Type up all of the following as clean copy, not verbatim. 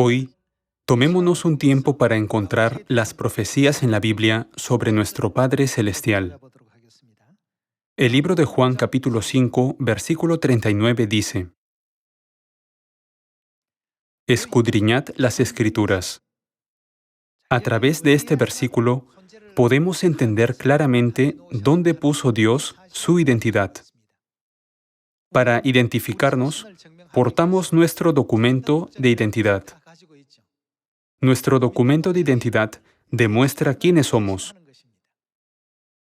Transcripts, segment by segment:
Hoy, tomémonos un tiempo para encontrar las profecías en la Biblia sobre nuestro Padre Celestial. El libro de Juan capítulo 5, versículo 39 dice: Escudriñad las Escrituras. A través de este versículo, podemos entender claramente dónde puso Dios su identidad. Para identificarnos, portamos nuestro documento de identidad. Nuestro documento de identidad demuestra quiénes somos.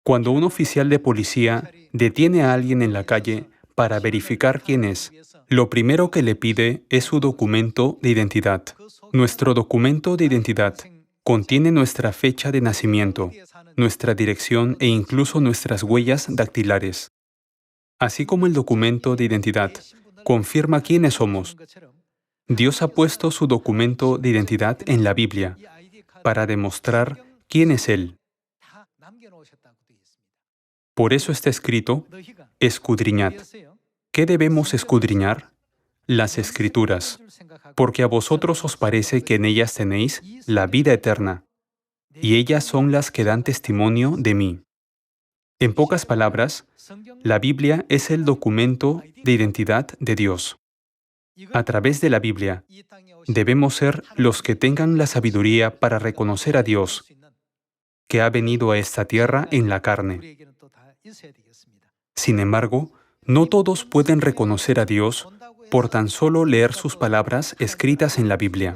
Cuando un oficial de policía detiene a alguien en la calle para verificar quién es, lo primero que le pide es su documento de identidad. Nuestro documento de identidad contiene nuestra fecha de nacimiento, nuestra dirección e incluso nuestras huellas dactilares. Así como el documento de identidad confirma quiénes somos, Dios ha puesto su documento de identidad en la Biblia para demostrar quién es Él. Por eso está escrito: escudriñad. ¿Qué debemos escudriñar? Las Escrituras, porque a vosotros os parece que en ellas tenéis la vida eterna, y ellas son las que dan testimonio de mí. En pocas palabras, la Biblia es el documento de identidad de Dios. A través de la Biblia, debemos ser los que tengan la sabiduría para reconocer a Dios, que ha venido a esta tierra en la carne. Sin embargo, no todos pueden reconocer a Dios por tan solo leer sus palabras escritas en la Biblia.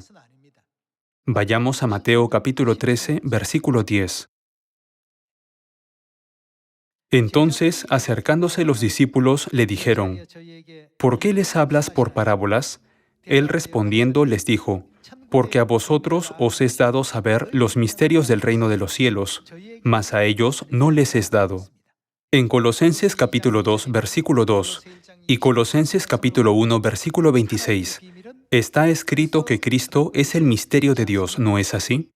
Vayamos a Mateo capítulo 13, versículo 10. Entonces, acercándose los discípulos, le dijeron: ¿Por qué les hablas por parábolas? Él respondiendo les dijo: Porque a vosotros os es dado saber los misterios del reino de los cielos, mas a ellos no les es dado. En Colosenses capítulo 2, versículo 2 y Colosenses capítulo 1, versículo 26, está escrito que Cristo es el misterio de Dios, ¿no es así?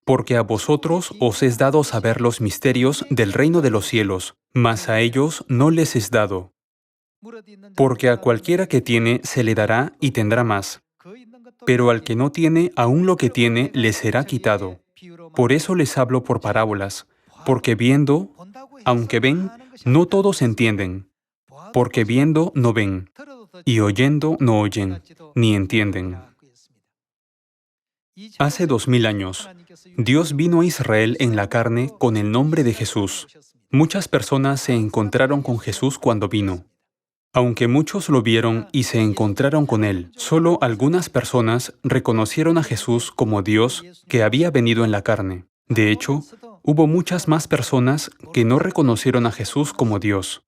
Porque a vosotros os es dado saber los misterios del reino de los cielos, mas a ellos no les es dado. Porque a cualquiera que tiene se le dará y tendrá más, pero al que no tiene, aún lo que tiene le será quitado. Por eso les hablo por parábolas, porque viendo, aunque ven, no todos entienden, porque viendo no ven, y oyendo no oyen, ni entienden. Hace 2000 años, Dios vino a Israel en la carne con el nombre de Jesús. Muchas personas se encontraron con Jesús cuando vino. Aunque muchos lo vieron y se encontraron con Él, solo algunas personas reconocieron a Jesús como Dios que había venido en la carne. De hecho, hubo muchas más personas que no reconocieron a Jesús como Dios.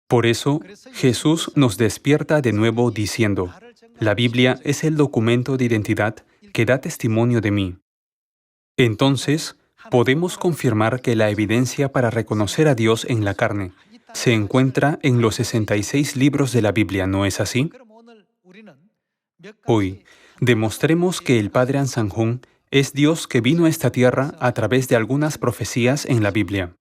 Por eso, Jesús nos despierta de nuevo diciendo: la Biblia es el documento de identidad que da testimonio de mí. Entonces, podemos confirmar que la evidencia para reconocer a Dios en la carne se encuentra en los 66 libros de la Biblia, ¿no es así? Hoy, demostremos que el Padre Ansanjún es Dios que vino a esta tierra a través de algunas profecías en la Biblia.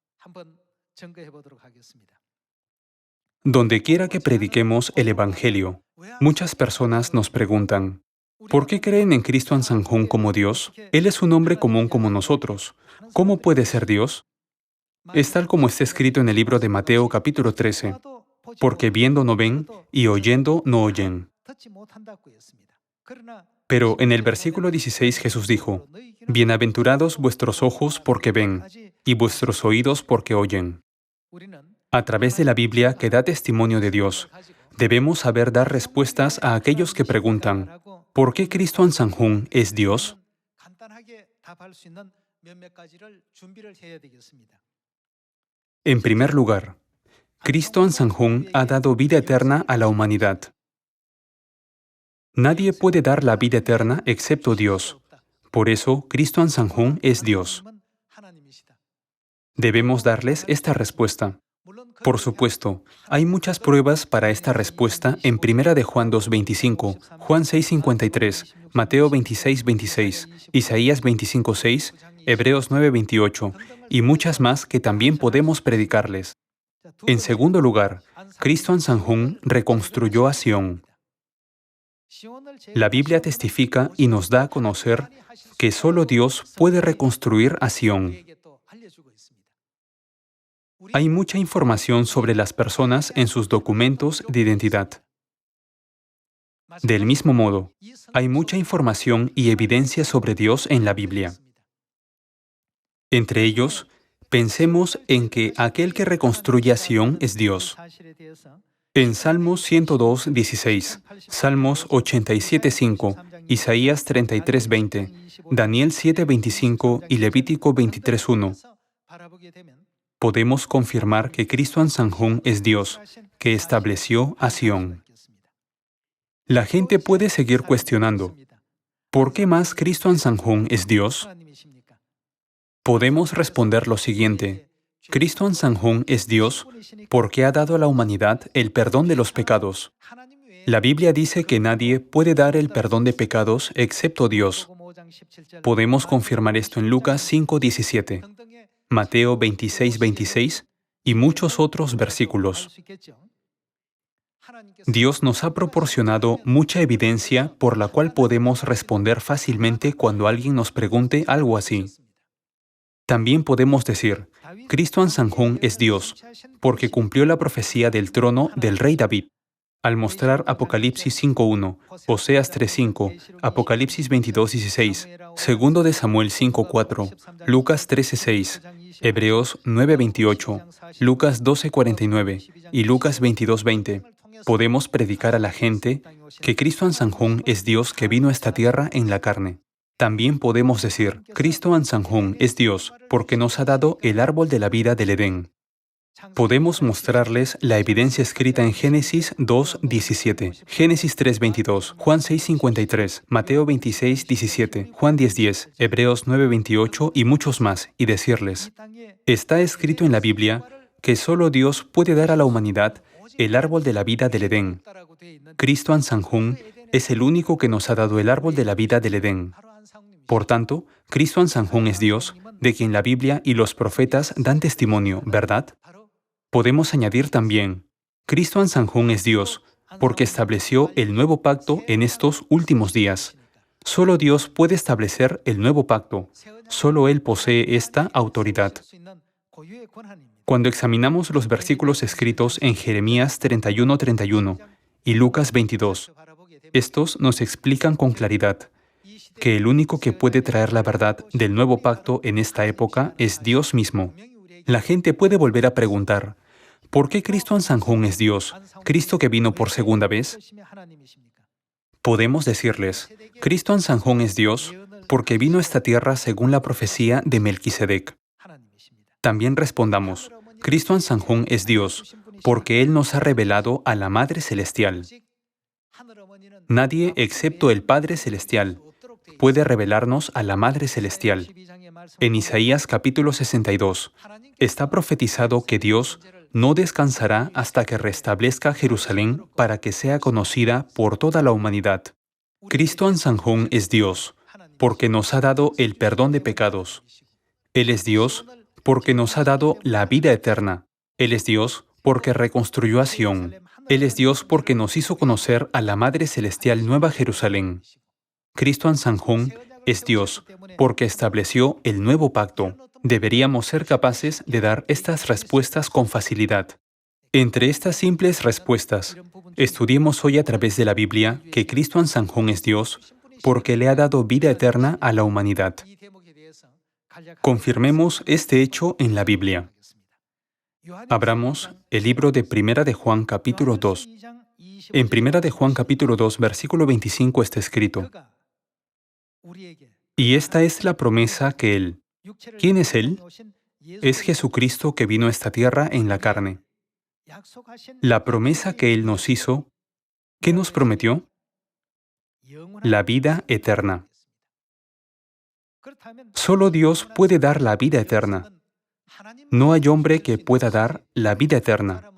Donde quiera que prediquemos el Evangelio, muchas personas nos preguntan: ¿por qué creen en Cristo Ansanjún como Dios? Él es un hombre común como nosotros. ¿Cómo puede ser Dios? Es tal como está escrito en el libro de Mateo capítulo 13, porque viendo no ven y oyendo no oyen. Pero en el versículo 16 Jesús dijo: Bienaventurados vuestros ojos porque ven, y vuestros oídos porque oyen. A través de la Biblia que da testimonio de Dios, debemos saber dar respuestas a aquellos que preguntan: ¿por qué Cristo Ansanjún es Dios? En primer lugar, Cristo Ansanjún ha dado vida eterna a la humanidad. Nadie puede dar la vida eterna excepto Dios. Por eso, Cristo Ansanjún es Dios. Debemos darles esta respuesta. Por supuesto, hay muchas pruebas para esta respuesta en 1 de Juan 2:25, Juan 6:53, Mateo 26:26, Isaías 25:6, Hebreos 9:28 y muchas más que también podemos predicarles. En segundo lugar, Cristo Ansanjún reconstruyó a Sión. La Biblia testifica y nos da a conocer que solo Dios puede reconstruir a Sión. Hay mucha información sobre las personas en sus documentos de identidad. Del mismo modo, hay mucha información y evidencia sobre Dios en la Biblia. Entre ellos, pensemos en que aquel que reconstruye a Sión es Dios. En Salmos 102, 16, Salmos 87, 5, Isaías 33, 20, Daniel 7, 25 y Levítico 23, 1, podemos confirmar que Cristo Ansanjún es Dios, que estableció a Sión. La gente puede seguir cuestionando, ¿por qué más Cristo Ansanjún es Dios? Podemos responder lo siguiente. Cristo Ansanjún es Dios porque ha dado a la humanidad el perdón de los pecados. La Biblia dice que nadie puede dar el perdón de pecados excepto Dios. Podemos confirmar esto en Lucas 5:17, Mateo 26:26 y muchos otros versículos. Dios nos ha proporcionado mucha evidencia por la cual podemos responder fácilmente cuando alguien nos pregunte algo así. También podemos decir, Cristo Ansanjún es Dios, porque cumplió la profecía del trono del rey David, al mostrar Apocalipsis 5:1, Oseas 3:5, Apocalipsis 22:16, 2 de Samuel 5:4, Lucas 13:6, Hebreos 9:28, Lucas 12:49 y Lucas 22:20. Podemos predicar a la gente que Cristo Ansanjún es Dios que vino a esta tierra en la carne. También podemos decir, Cristo Ansanjún es Dios porque nos ha dado el árbol de la vida del Edén. Podemos mostrarles la evidencia escrita en Génesis 2:17, Génesis 3:22, Juan 6:53, Mateo 26:17, Juan 10:10, Hebreos 9:28 y muchos más, y decirles, está escrito en la Biblia que solo Dios puede dar a la humanidad el árbol de la vida del Edén. Cristo Ansanjún es el único que nos ha dado el árbol de la vida del Edén. Por tanto, Cristo Ansanjún es Dios, de quien la Biblia y los profetas dan testimonio, ¿verdad? Podemos añadir también, Cristo Ansanjún es Dios, porque estableció el nuevo pacto en estos últimos días. Solo Dios puede establecer el nuevo pacto. Solo Él posee esta autoridad. Cuando examinamos los versículos escritos en Jeremías 31:31 y Lucas 22, estos nos explican con claridad que el único que puede traer la verdad del nuevo pacto en esta época es Dios mismo. La gente puede volver a preguntar, ¿por qué Cristo Ansanjún es Dios, Cristo que vino por segunda vez? Podemos decirles, Cristo Ansanjún es Dios porque vino a esta tierra según la profecía de Melquisedec. También respondamos, Cristo Ansanjún es Dios porque Él nos ha revelado a la Madre Celestial. Nadie excepto el Padre Celestial puede revelarnos a la Madre Celestial. En Isaías capítulo 62, está profetizado que Dios no descansará hasta que restablezca Jerusalén para que sea conocida por toda la humanidad. Cristo Ansanjún es Dios, porque nos ha dado el perdón de pecados. Él es Dios porque nos ha dado la vida eterna. Él es Dios porque reconstruyó a Sión. Él es Dios porque nos hizo conocer a la Madre Celestial Nueva Jerusalén. Cristo Ansanjún es Dios porque estableció el nuevo pacto. Deberíamos ser capaces de dar estas respuestas con facilidad. Entre estas simples respuestas, estudiemos hoy a través de la Biblia que Cristo Ansanjún es Dios porque le ha dado vida eterna a la humanidad. Confirmemos este hecho en la Biblia. Abramos el libro de Primera de Juan capítulo 2. En Primera de Juan capítulo 2, versículo 25 está escrito, y esta es la promesa que Él. ¿Quién es Él? Es Jesucristo que vino a esta tierra en la carne. La promesa que Él nos hizo, ¿qué nos prometió? La vida eterna. Solo Dios puede dar la vida eterna. No hay hombre que pueda dar la vida eterna.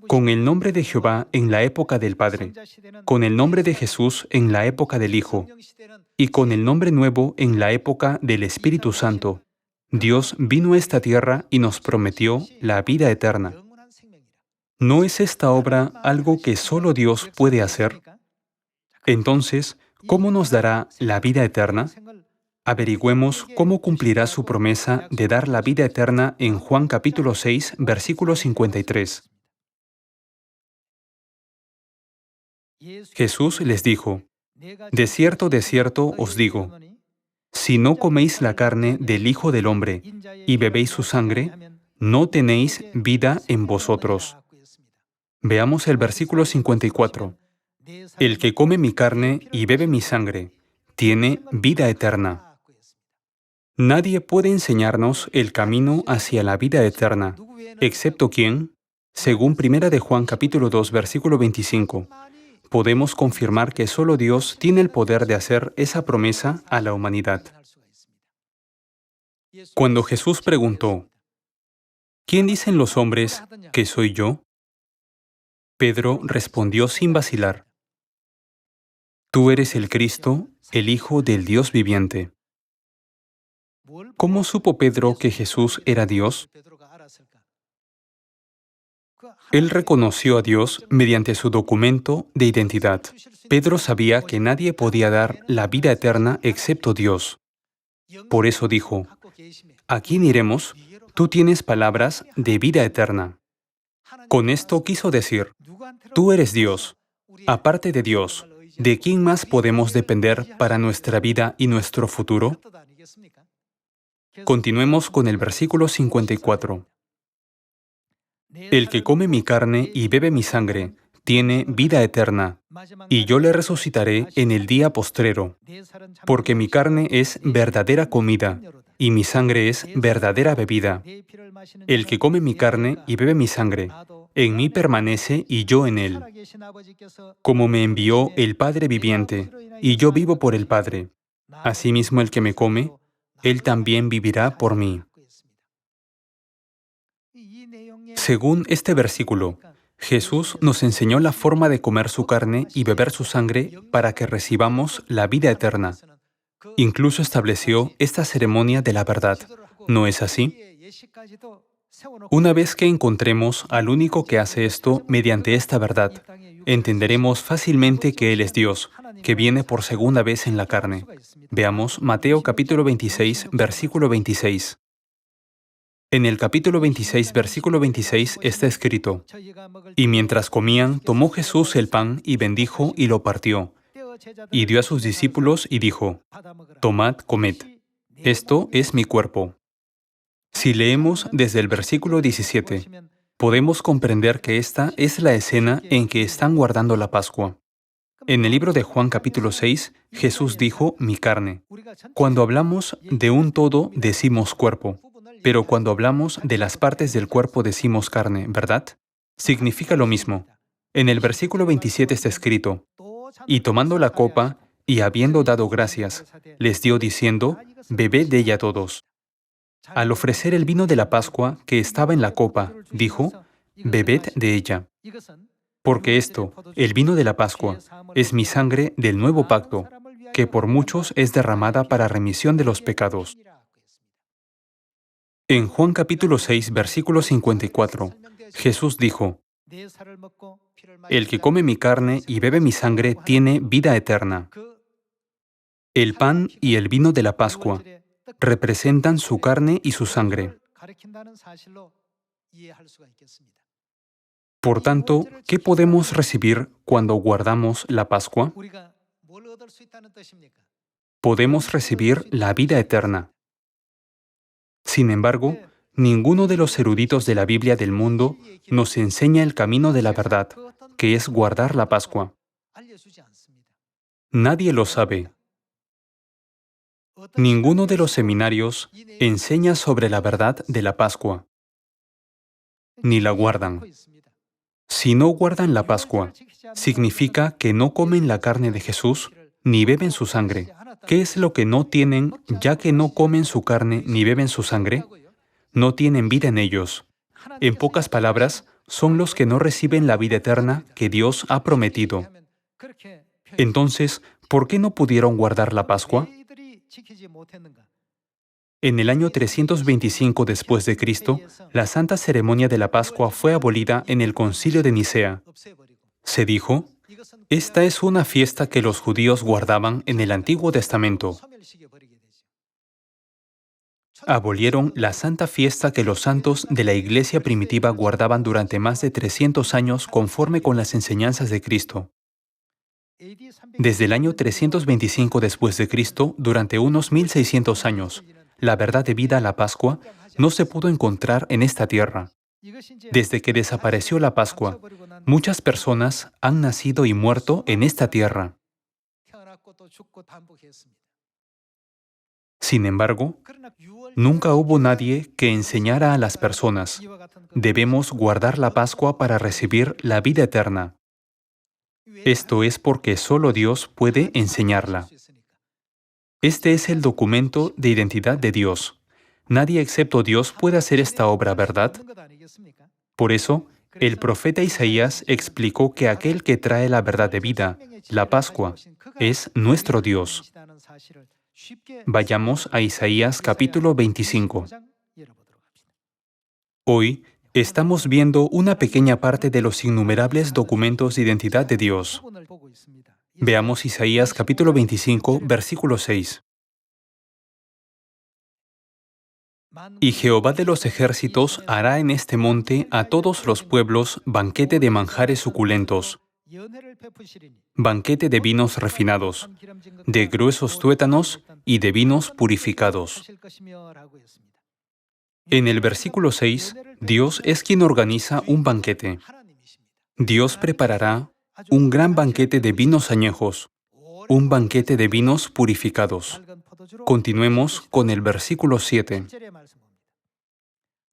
Con el nombre de Jehová en la época del Padre, con el nombre de Jesús en la época del Hijo, y con el nombre nuevo en la época del Espíritu Santo, Dios vino a esta tierra y nos prometió la vida eterna. ¿No es esta obra algo que solo Dios puede hacer? Entonces, ¿cómo nos dará la vida eterna? Averigüemos cómo cumplirá su promesa de dar la vida eterna en Juan capítulo 6, versículo 53. Jesús les dijo, de cierto os digo, si no coméis la carne del Hijo del Hombre y bebéis su sangre, no tenéis vida en vosotros. Veamos el versículo 54. El que come mi carne y bebe mi sangre, tiene vida eterna. Nadie puede enseñarnos el camino hacia la vida eterna, excepto quien, según 1 de Juan capítulo 2, versículo 25, podemos confirmar que solo Dios tiene el poder de hacer esa promesa a la humanidad. Cuando Jesús preguntó, ¿quién dicen los hombres que soy yo? Pedro respondió sin vacilar, tú eres el Cristo, el Hijo del Dios viviente. ¿Cómo supo Pedro que Jesús era Dios? Él reconoció a Dios mediante su documento de identidad. Pedro sabía que nadie podía dar la vida eterna excepto Dios. Por eso dijo, ¿a quién iremos? Tú tienes palabras de vida eterna. Con esto quiso decir, tú eres Dios. Aparte de Dios, ¿de quién más podemos depender para nuestra vida y nuestro futuro? Continuemos con el versículo 54. El que come mi carne y bebe mi sangre, tiene vida eterna, y yo le resucitaré en el día postrero, porque mi carne es verdadera comida, y mi sangre es verdadera bebida. El que come mi carne y bebe mi sangre, en mí permanece y yo en él. Como me envió el Padre viviente, y yo vivo por el Padre, asimismo el que me come, él también vivirá por mí. Según este versículo, Jesús nos enseñó la forma de comer su carne y beber su sangre para que recibamos la vida eterna. Incluso estableció esta ceremonia de la verdad. ¿No es así? Una vez que encontremos al único que hace esto mediante esta verdad, entenderemos fácilmente que Él es Dios, que viene por segunda vez en la carne. Veamos Mateo capítulo 26, versículo 26. En el capítulo 26, versículo 26 está escrito, y mientras comían, tomó Jesús el pan y bendijo y lo partió, y dio a sus discípulos y dijo, tomad, comed, esto es mi cuerpo. Si leemos desde el versículo 17, podemos comprender que esta es la escena en que están guardando la Pascua. En el libro de Juan capítulo 6, Jesús dijo, mi carne. Cuando hablamos de un todo, decimos cuerpo, pero cuando hablamos de las partes del cuerpo decimos carne, ¿verdad? Significa lo mismo. En el versículo 27 está escrito, y tomando la copa, y habiendo dado gracias, les dio diciendo, bebed de ella todos. Al ofrecer el vino de la Pascua que estaba en la copa, dijo, bebed de ella. Porque esto, el vino de la Pascua, es mi sangre del nuevo pacto, que por muchos es derramada para remisión de los pecados. En Juan capítulo 6, versículo 54, Jesús dijo, el que come mi carne y bebe mi sangre tiene vida eterna. El pan y el vino de la Pascua representan su carne y su sangre. Por tanto, ¿qué podemos recibir cuando guardamos la Pascua? Podemos recibir la vida eterna. Sin embargo, ninguno de los eruditos de la Biblia del mundo nos enseña el camino de la verdad, que es guardar la Pascua. Nadie lo sabe. Ninguno de los seminarios enseña sobre la verdad de la Pascua, ni la guardan. Si no guardan la Pascua, significa que no comen la carne de Jesús ni beben su sangre. ¿Qué es lo que no tienen, ya que no comen su carne ni beben su sangre? No tienen vida en ellos. En pocas palabras, son los que no reciben la vida eterna que Dios ha prometido. Entonces, ¿por qué no pudieron guardar la Pascua? En el año 325 después de Cristo, la santa ceremonia de la Pascua fue abolida en el Concilio de Nicea. Se dijo: esta es una fiesta que los judíos guardaban en el Antiguo Testamento. Abolieron la santa fiesta que los santos de la Iglesia primitiva guardaban durante más de 300 años conforme con las enseñanzas de Cristo. Desde el año 325 después de Cristo, durante unos 1600 años, la verdad debida a la Pascua no se pudo encontrar en esta tierra. Desde que desapareció la Pascua, muchas personas han nacido y muerto en esta tierra. Sin embargo, nunca hubo nadie que enseñara a las personas: debemos guardar la Pascua para recibir la vida eterna. Esto es porque solo Dios puede enseñarla. Este es el documento de identidad de Dios. Nadie excepto Dios puede hacer esta obra, ¿verdad? Por eso, el profeta Isaías explicó que aquel que trae la verdad de vida, la Pascua, es nuestro Dios. Vayamos a Isaías capítulo 25. Hoy estamos viendo una pequeña parte de los innumerables documentos de identidad de Dios. Veamos Isaías capítulo 25, versículo 6. Y Jehová de los ejércitos hará en este monte a todos los pueblos banquete de manjares suculentos, banquete de vinos refinados, de gruesos tuétanos y de vinos purificados. En el versículo 6, Dios es quien organiza un banquete. Dios preparará un gran banquete de vinos añejos, un banquete de vinos purificados. Continuemos con el versículo 7.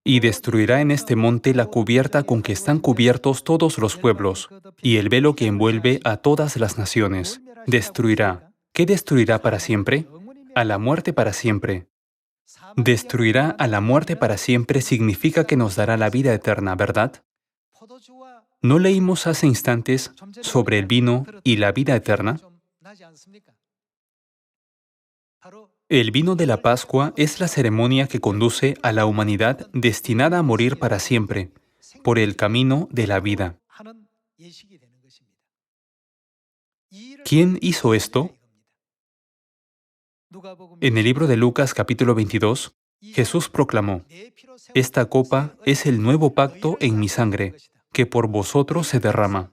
Y destruirá en este monte la cubierta con que están cubiertos todos los pueblos, y el velo que envuelve a todas las naciones. Destruirá. ¿Qué destruirá para siempre? A la muerte para siempre. Destruirá a la muerte para siempre significa que nos dará la vida eterna, ¿verdad? ¿No leímos hace instantes sobre el vino y la vida eterna? El vino de la Pascua es la ceremonia que conduce a la humanidad destinada a morir para siempre, por el camino de la vida. ¿Quién hizo esto? En el libro de Lucas capítulo 22, Jesús proclamó: esta copa es el nuevo pacto en mi sangre, que por vosotros se derrama.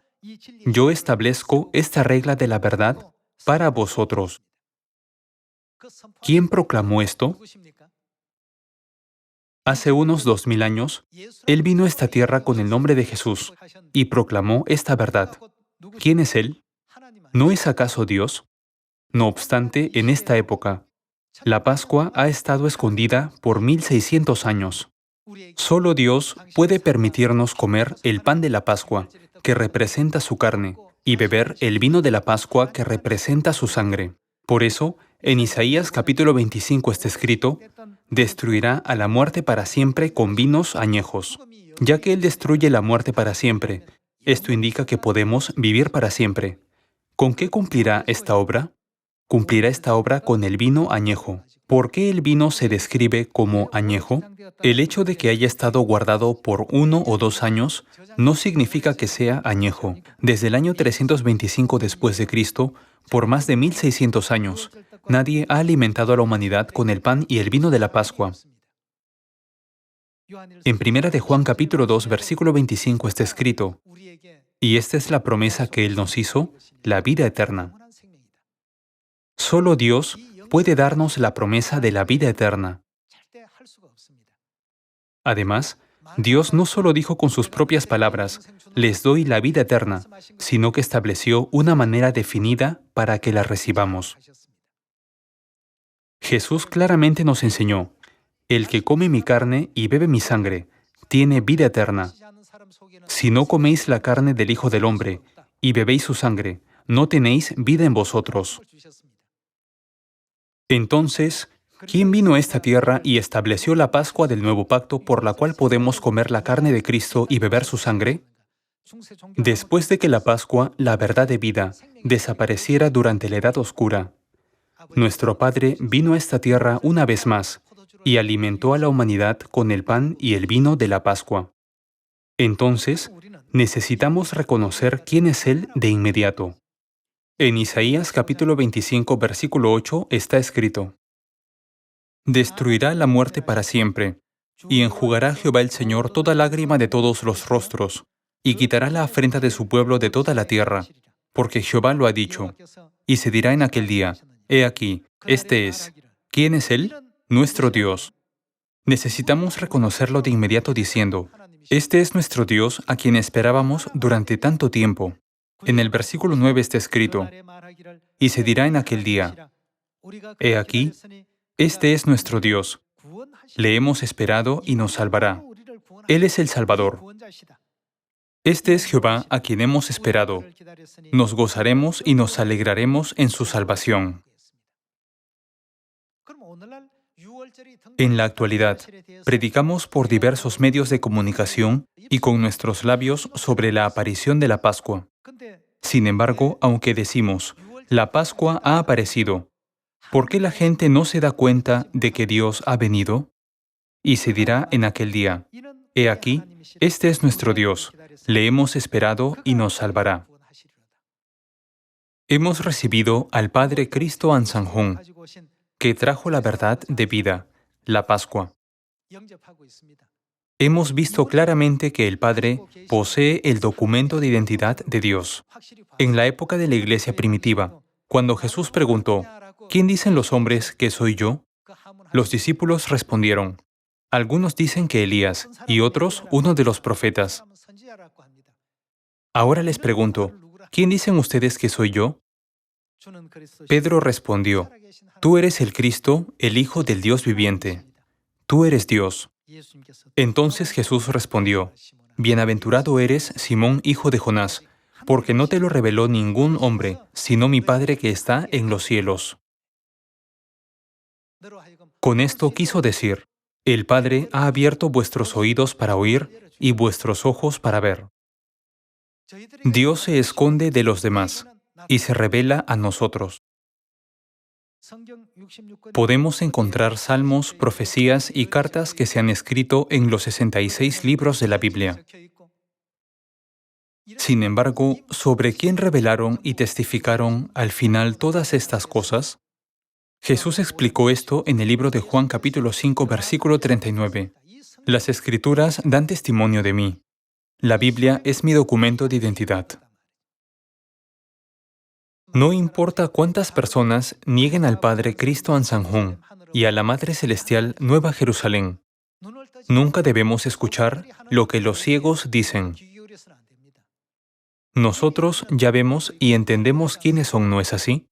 Yo establezco esta regla de la verdad para vosotros. ¿Quién proclamó esto? Hace unos 2000 años, Él vino a esta tierra con el nombre de Jesús y proclamó esta verdad. ¿Quién es Él? ¿No es acaso Dios? No obstante, en esta época, la Pascua ha estado escondida por 1600 años. Solo Dios puede permitirnos comer el pan de la Pascua, que representa su carne, y beber el vino de la Pascua, que representa su sangre. Por eso, en Isaías capítulo 25 está escrito: destruirá a la muerte para siempre con vinos añejos. Ya que Él destruye la muerte para siempre, esto indica que podemos vivir para siempre. ¿Con qué cumplirá esta obra? Cumplirá esta obra con el vino añejo. ¿Por qué el vino se describe como añejo? El hecho de que haya estado guardado por 1 o 2 años no significa que sea añejo. Desde el año 325 después de Cristo, por más de 1600 años, nadie ha alimentado a la humanidad con el pan y el vino de la Pascua. En 1 de Juan capítulo 2, versículo 25 está escrito: y esta es la promesa que Él nos hizo, la vida eterna. Solo Dios puede darnos la promesa de la vida eterna. Además, Dios no solo dijo con sus propias palabras: les doy la vida eterna, sino que estableció una manera definida para que la recibamos. Jesús claramente nos enseñó: el que come mi carne y bebe mi sangre, tiene vida eterna. Si no coméis la carne del Hijo del Hombre y bebéis su sangre, no tenéis vida en vosotros. Entonces, ¿quién vino a esta tierra y estableció la Pascua del Nuevo Pacto por la cual podemos comer la carne de Cristo y beber su sangre? Después de que la Pascua, la verdad de vida, desapareciera durante la Edad Oscura, nuestro Padre vino a esta tierra una vez más y alimentó a la humanidad con el pan y el vino de la Pascua. Entonces, necesitamos reconocer quién es Él de inmediato. En Isaías capítulo 25, versículo 8 está escrito: Destruirá la muerte para siempre, y enjugará Jehová el Señor toda lágrima de todos los rostros, y quitará la afrenta de su pueblo de toda la tierra, porque Jehová lo ha dicho. Y se dirá en aquel día: He aquí, este es. ¿Quién es Él? Nuestro Dios. Necesitamos reconocerlo de inmediato diciendo: Este es nuestro Dios a quien esperábamos durante tanto tiempo. En el versículo 9 está escrito: Y se dirá en aquel día: He aquí, este es nuestro Dios. Le hemos esperado y nos salvará. Él es el Salvador. Este es Jehová a quien hemos esperado. Nos gozaremos y nos alegraremos en su salvación. En la actualidad, predicamos por diversos medios de comunicación y con nuestros labios sobre la aparición de la Pascua. Sin embargo, aunque decimos, la Pascua ha aparecido, ¿por qué la gente no se da cuenta de que Dios ha venido? Y se dirá en aquel día: He aquí, este es nuestro Dios, le hemos esperado y nos salvará. Hemos recibido al Padre Cristo Ansanjón, que trajo la verdad de vida, la Pascua. Hemos visto claramente que el Padre posee el documento de identidad de Dios. En la época de la iglesia primitiva, cuando Jesús preguntó: ¿Quién dicen los hombres que soy yo? Los discípulos respondieron: algunos dicen que Elías y otros uno de los profetas. Ahora les pregunto: ¿quién dicen ustedes que soy yo? Pedro respondió: Tú eres el Cristo, el Hijo del Dios viviente. Tú eres Dios. Entonces Jesús respondió: Bienaventurado eres, Simón, hijo de Jonás, porque no te lo reveló ningún hombre, sino mi Padre que está en los cielos. Con esto quiso decir: el Padre ha abierto vuestros oídos para oír y vuestros ojos para ver. Dios se esconde de los demás y se revela a nosotros. Podemos encontrar salmos, profecías y cartas que se han escrito en los 66 libros de la Biblia. Sin embargo, ¿sobre quién revelaron y testificaron al final todas estas cosas? Jesús explicó esto en el libro de Juan capítulo 5, versículo 39. Las Escrituras dan testimonio de mí. La Biblia es mi documento de identidad. No importa cuántas personas nieguen al Padre Cristo Ansanjón y a la Madre Celestial Nueva Jerusalén, nunca debemos escuchar lo que los ciegos dicen. Nosotros ya vemos y entendemos quiénes son, ¿no es así?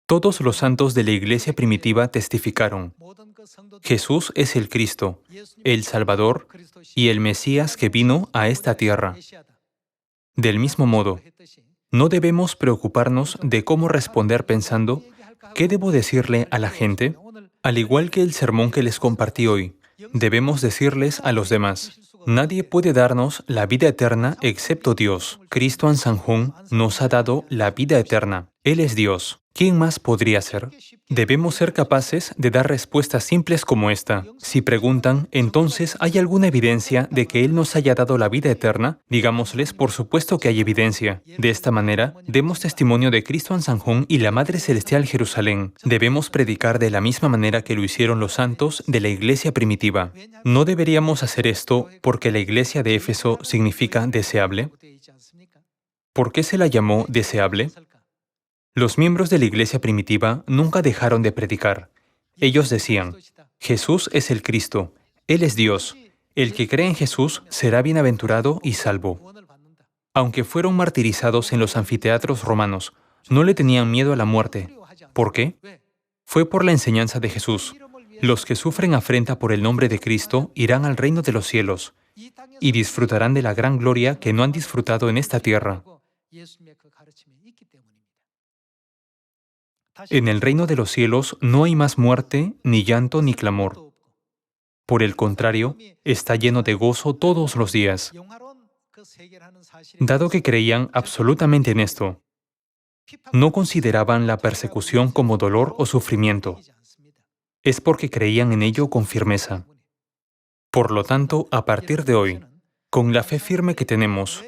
Todos los santos de la iglesia primitiva testificaron: Jesús es el Cristo, el Salvador y el Mesías que vino a esta tierra. Del mismo modo, no debemos preocuparnos de cómo responder pensando: ¿qué debo decirle a la gente? Al igual que el sermón que les compartí hoy, debemos decirles a los demás: nadie puede darnos la vida eterna excepto Dios. Cristo Ansanjón nos ha dado la vida eterna. Él es Dios. ¿Quién más podría ser? Debemos ser capaces de dar respuestas simples como esta. Si preguntan, entonces, ¿hay alguna evidencia de que Él nos haya dado la vida eterna? Digámosles, por supuesto que hay evidencia. De esta manera, demos testimonio de Cristo Ansanjón y la Madre Celestial Jerusalén. Debemos predicar de la misma manera que lo hicieron los santos de la iglesia primitiva. ¿No deberíamos hacer esto porque la iglesia de Éfeso significa deseable? ¿Por qué se la llamó deseable? Los miembros de la iglesia primitiva nunca dejaron de predicar. Ellos decían: Jesús es el Cristo, Él es Dios. El que cree en Jesús será bienaventurado y salvo. Aunque fueron martirizados en los anfiteatros romanos, no le tenían miedo a la muerte. ¿Por qué? Fue por la enseñanza de Jesús. Los que sufren afrenta por el nombre de Cristo irán al reino de los cielos y disfrutarán de la gran gloria que no han disfrutado en esta tierra. En el reino de los cielos no hay más muerte, ni llanto, ni clamor. Por el contrario, está lleno de gozo todos los días. Dado que creían absolutamente en esto, no consideraban la persecución como dolor o sufrimiento. es porque creían en ello con firmeza. Por lo tanto, a partir de hoy, con la fe firme que tenemos,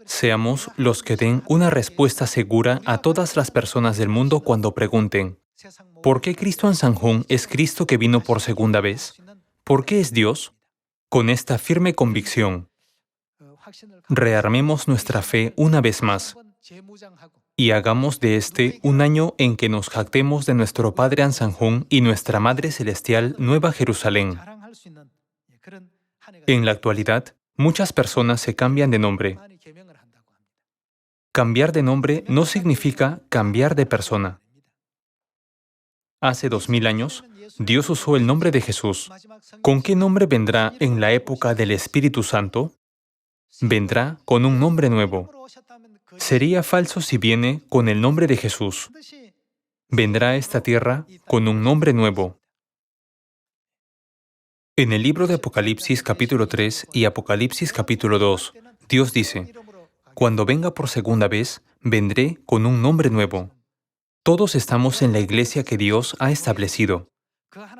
seamos los que den una respuesta segura a todas las personas del mundo cuando pregunten, ¿por qué Cristo Ahnsahnghong es Cristo que vino por segunda vez? ¿Por qué es Dios? Con esta firme convicción, rearmemos nuestra fe una vez más y hagamos de este un año en que nos jactemos de nuestro Padre Ahnsahnghong y nuestra Madre Celestial Nueva Jerusalén. En la actualidad, muchas personas se cambian de nombre. Cambiar de nombre no significa cambiar de persona. Hace 2000 años, Dios usó el nombre de Jesús. ¿Con qué nombre vendrá en la época del Espíritu Santo? Vendrá con un nombre nuevo. Sería falso si viene con el nombre de Jesús. Vendrá a esta tierra con un nombre nuevo. En el libro de Apocalipsis capítulo 3 y Apocalipsis capítulo 2, Dios dice, «Cuando venga por segunda vez, vendré con un nombre nuevo». Todos estamos en la iglesia que Dios ha establecido.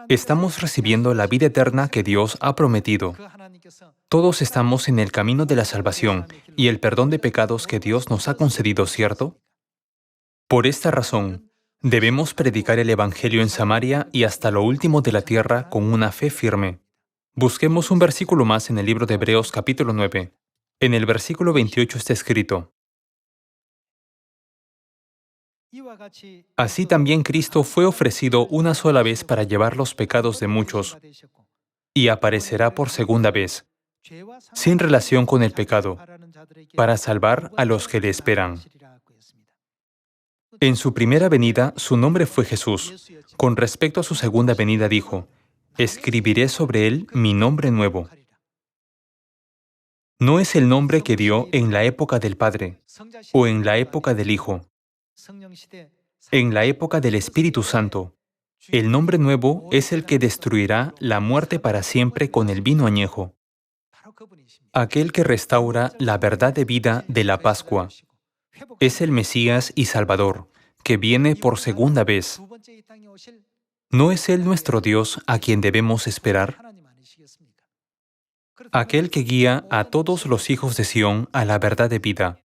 Estamos recibiendo la vida eterna que Dios ha prometido. Todos estamos en el camino de la salvación y el perdón de pecados que Dios nos ha concedido, ¿cierto? Por esta razón, debemos predicar el Evangelio en Samaria y hasta lo último de la tierra con una fe firme. Busquemos un versículo más en el libro de Hebreos capítulo 9. En el versículo 28 está escrito, «Así también Cristo fue ofrecido una sola vez para llevar los pecados de muchos, y aparecerá por segunda vez, sin relación con el pecado, para salvar a los que le esperan». En su primera venida, su nombre fue Jesús. Con respecto a su segunda venida, dijo, «Escribiré sobre él mi nombre nuevo». No es el nombre que dio en la época del Padre, o en la época del Hijo, en la época del Espíritu Santo. El nombre nuevo es el que destruirá la muerte para siempre con el vino añejo. Aquel que restaura la verdad de vida de la Pascua. Es el Mesías y Salvador, que viene por segunda vez. ¿No es Él nuestro Dios a quien debemos esperar? Aquel que guía a todos los hijos de Sión a la verdad de vida.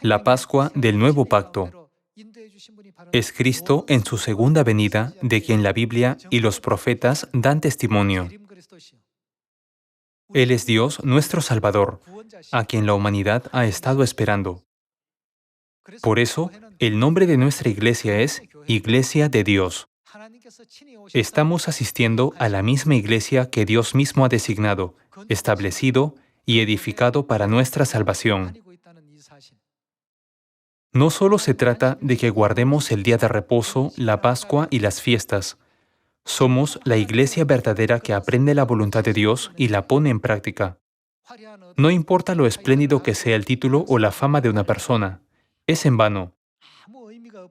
La Pascua del Nuevo Pacto. Es Cristo en su segunda venida, de quien la Biblia y los profetas dan testimonio. Él es Dios, nuestro Salvador, a quien la humanidad ha estado esperando. Por eso, el nombre de nuestra iglesia es Iglesia de Dios. Estamos asistiendo a la misma iglesia que Dios mismo ha designado, establecido y edificado para nuestra salvación. No solo se trata de que guardemos el día de reposo, la Pascua y las fiestas. Somos la iglesia verdadera que aprende la voluntad de Dios y la pone en práctica. No importa lo espléndido que sea el título o la fama de una persona, es en vano.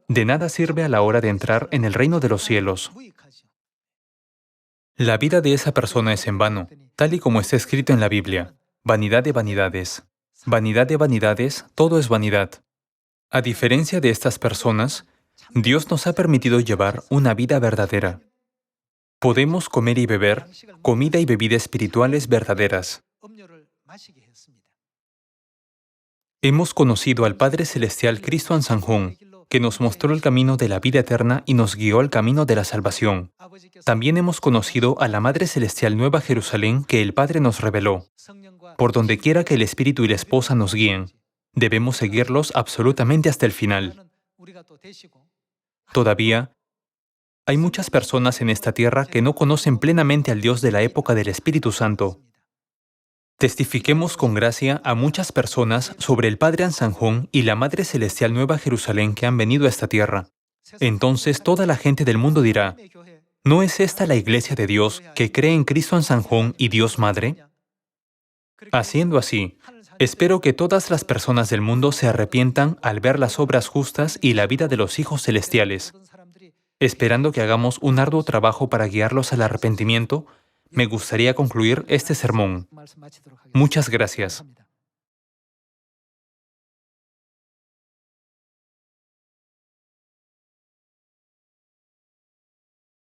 De nada sirve a la hora de entrar en el reino de los cielos. La vida de esa persona es en vano, tal y como está escrito en la Biblia. Vanidad de vanidades. Vanidad de vanidades, todo es vanidad. A diferencia de estas personas, Dios nos ha permitido llevar una vida verdadera. Podemos comer y beber comida y bebida espirituales verdaderas. Hemos conocido al Padre Celestial Cristo Ahnsahnghong, que nos mostró el camino de la vida eterna y nos guió al camino de la salvación. También hemos conocido a la Madre Celestial Nueva Jerusalén que el Padre nos reveló. Por donde quiera que el Espíritu y la Esposa nos guíen, debemos seguirlos absolutamente hasta el final. Todavía, hay muchas personas en esta tierra que no conocen plenamente al Dios de la época del Espíritu Santo. Testifiquemos con gracia a muchas personas sobre el Padre Ahnsahnghong y la Madre Celestial Nueva Jerusalén que han venido a esta tierra. Entonces toda la gente del mundo dirá, ¿no es esta la iglesia de Dios que cree en Cristo Ahnsahnghong y Dios Madre? Haciendo así, espero que todas las personas del mundo se arrepientan al ver las obras justas y la vida de los hijos celestiales. Esperando que hagamos un arduo trabajo para guiarlos al arrepentimiento, me gustaría concluir este sermón. Muchas gracias.